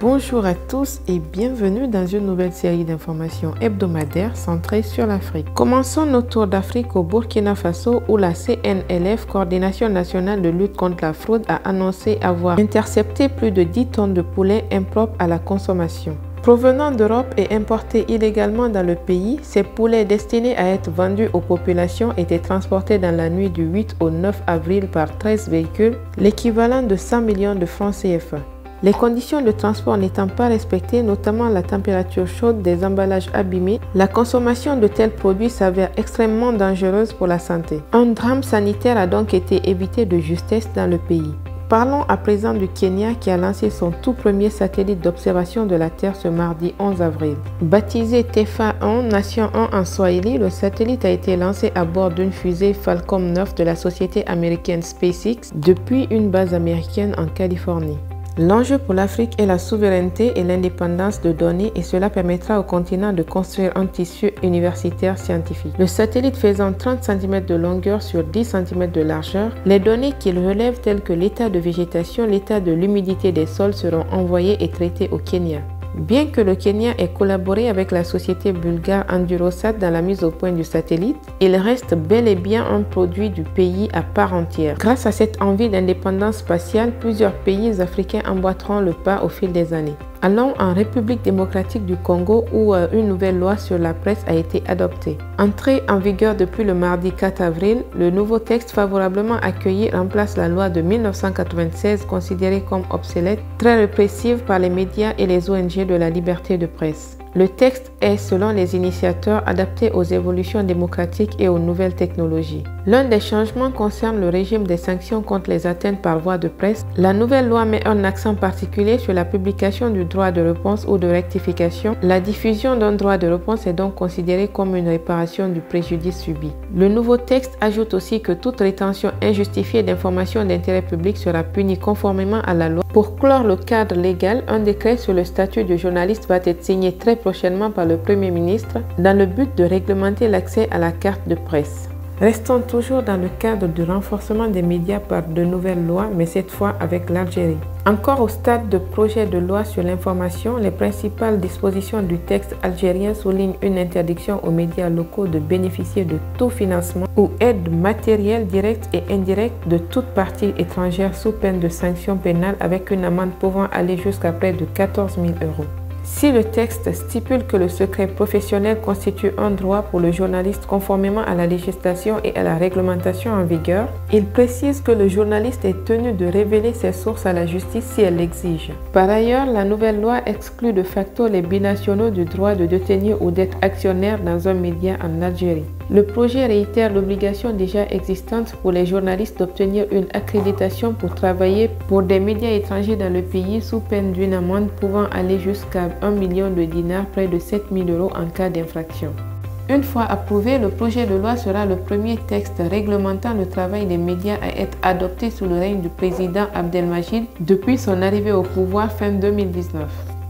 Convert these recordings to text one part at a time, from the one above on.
Bonjour à tous et bienvenue dans une nouvelle série d'informations hebdomadaires centrées sur l'Afrique. Commençons notre tour d'Afrique au Burkina Faso où la CNLF, Coordination nationale de lutte contre la fraude, a annoncé avoir intercepté plus de 10 tonnes de poulet impropres à la consommation. Provenant d'Europe et importés illégalement dans le pays, ces poulets destinés à être vendus aux populations étaient transportés dans la nuit du 8 au 9 avril par 13 véhicules, l'équivalent de 100 millions de francs CFA. Les conditions de transport n'étant pas respectées, notamment la température chaude des emballages abîmés, la consommation de tels produits s'avère extrêmement dangereuse pour la santé. Un drame sanitaire a donc été évité de justesse dans le pays. Parlons à présent du Kenya qui a lancé son tout premier satellite d'observation de la Terre ce mardi 11 avril. Baptisé Tefa 1, Nation 1 en Swahili, le satellite a été lancé à bord d'une fusée Falcon 9 de la société américaine SpaceX depuis une base américaine en Californie. L'enjeu pour l'Afrique est la souveraineté et l'indépendance de données et cela permettra au continent de construire un tissu universitaire scientifique. Le satellite faisant 30 cm de longueur sur 10 cm de largeur, les données qu'il relève telles que l'état de végétation, l'état de l'humidité des sols seront envoyées et traitées au Kenya. Bien que le Kenya ait collaboré avec la société bulgare Endurosat dans la mise au point du satellite, il reste bel et bien un produit du pays à part entière. Grâce à cette envie d'indépendance spatiale, plusieurs pays africains emboîteront le pas au fil des années. Allons en République démocratique du Congo où une nouvelle loi sur la presse a été adoptée. Entré en vigueur depuis le mardi 4 avril, le nouveau texte favorablement accueilli remplace la loi de 1996 considérée comme obsolète, très répressive par les médias et les ONG de la liberté de presse. Le texte est, selon les initiateurs, adapté aux évolutions démocratiques et aux nouvelles technologies. L'un des changements concerne le régime des sanctions contre les atteintes par voie de presse. La nouvelle loi met un accent particulier sur la publication du droit de réponse ou de rectification. La diffusion d'un droit de réponse est donc considérée comme une réparation du préjudice subi. Le nouveau texte ajoute aussi que toute rétention injustifiée d'informations d'intérêt public sera punie conformément à la loi. Pour clore le cadre légal, un décret sur le statut de journaliste va être signé très prochainement par le Premier ministre dans le but de réglementer l'accès à la carte de presse. Restons toujours dans le cadre du renforcement des médias par de nouvelles lois, mais cette fois avec l'Algérie. Encore au stade de projet de loi sur l'information, les principales dispositions du texte algérien soulignent une interdiction aux médias locaux de bénéficier de tout financement ou aide matérielle directe et indirecte de toute partie étrangère sous peine de sanctions pénales avec une amende pouvant aller jusqu'à près de 14 000 €. Si le texte stipule que le secret professionnel constitue un droit pour le journaliste conformément à la législation et à la réglementation en vigueur, il précise que le journaliste est tenu de révéler ses sources à la justice si elle l'exige. Par ailleurs, la nouvelle loi exclut de facto les binationaux du droit de détenir ou d'être actionnaire dans un média en Algérie. Le projet réitère l'obligation déjà existante pour les journalistes d'obtenir une accréditation pour travailler pour des médias étrangers dans le pays sous peine d'une amende pouvant aller jusqu'à 1 million de dinars, près de 7 000 € en cas d'infraction. Une fois approuvé, le projet de loi sera le premier texte réglementant le travail des médias à être adopté sous le règne du président Abdelmajid depuis son arrivée au pouvoir fin 2019.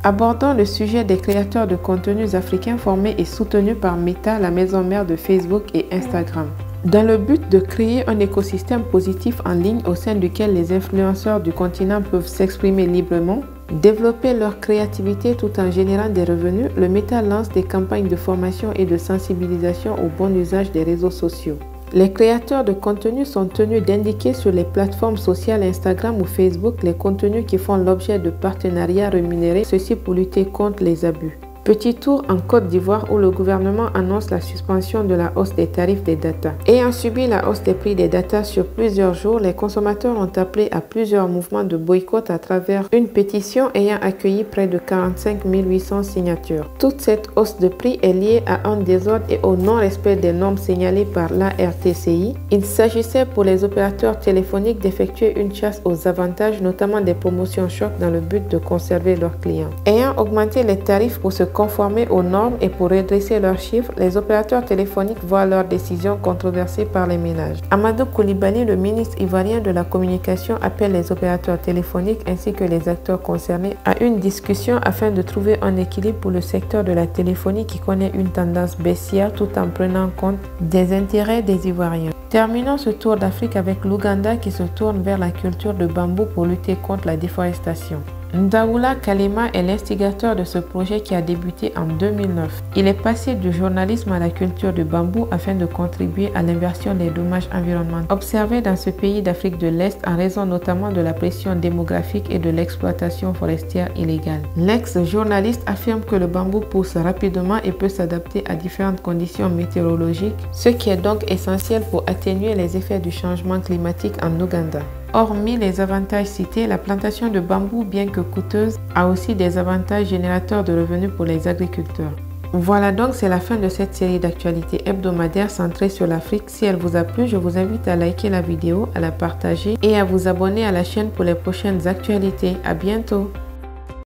Abordons le sujet des créateurs de contenus africains formés et soutenus par Meta, la maison mère de Facebook et Instagram. Dans le but de créer un écosystème positif en ligne au sein duquel les influenceurs du continent peuvent s'exprimer librement, développer leur créativité tout en générant des revenus, le Meta lance des campagnes de formation et de sensibilisation au bon usage des réseaux sociaux. Les créateurs de contenu sont tenus d'indiquer sur les plateformes sociales Instagram ou Facebook les contenus qui font l'objet de partenariats rémunérés, ceci pour lutter contre les abus. Petit tour en Côte d'Ivoire où le gouvernement annonce la suspension de la hausse des tarifs des data. Ayant subi la hausse des prix des data sur plusieurs jours, les consommateurs ont appelé à plusieurs mouvements de boycott à travers une pétition ayant accueilli près de 45 800 signatures. Toute cette hausse de prix est liée à un désordre et au non-respect des normes signalées par l'ARTCI. Il s'agissait pour les opérateurs téléphoniques d'effectuer une chasse aux avantages, notamment des promotions choc dans le but de conserver leurs clients. Ayant augmenté les tarifs pour se conformer aux normes et pour redresser leurs chiffres, les opérateurs téléphoniques voient leurs décisions controversées par les ménages. Amadou Koulibaly, le ministre ivoirien de la communication, appelle les opérateurs téléphoniques ainsi que les acteurs concernés à une discussion afin de trouver un équilibre pour le secteur de la téléphonie qui connaît une tendance baissière tout en prenant compte des intérêts des Ivoiriens. Terminons ce tour d'Afrique avec l'Ouganda qui se tourne vers la culture de bambou pour lutter contre la déforestation. Ndaoula Kalema est l'instigateur de ce projet qui a débuté en 2009. Il est passé du journalisme à la culture du bambou afin de contribuer à l'inversion des dommages environnementaux observés dans ce pays d'Afrique de l'Est en raison notamment de la pression démographique et de l'exploitation forestière illégale. L'ex-journaliste affirme que le bambou pousse rapidement et peut s'adapter à différentes conditions météorologiques, ce qui est donc essentiel pour atténuer les effets du changement climatique en Ouganda. Hormis les avantages cités, la plantation de bambou, bien que coûteuse, a aussi des avantages générateurs de revenus pour les agriculteurs. Voilà donc, c'est la fin de cette série d'actualités hebdomadaires centrées sur l'Afrique. Si elle vous a plu, je vous invite à liker la vidéo, à la partager et à vous abonner à la chaîne pour les prochaines actualités. À bientôt!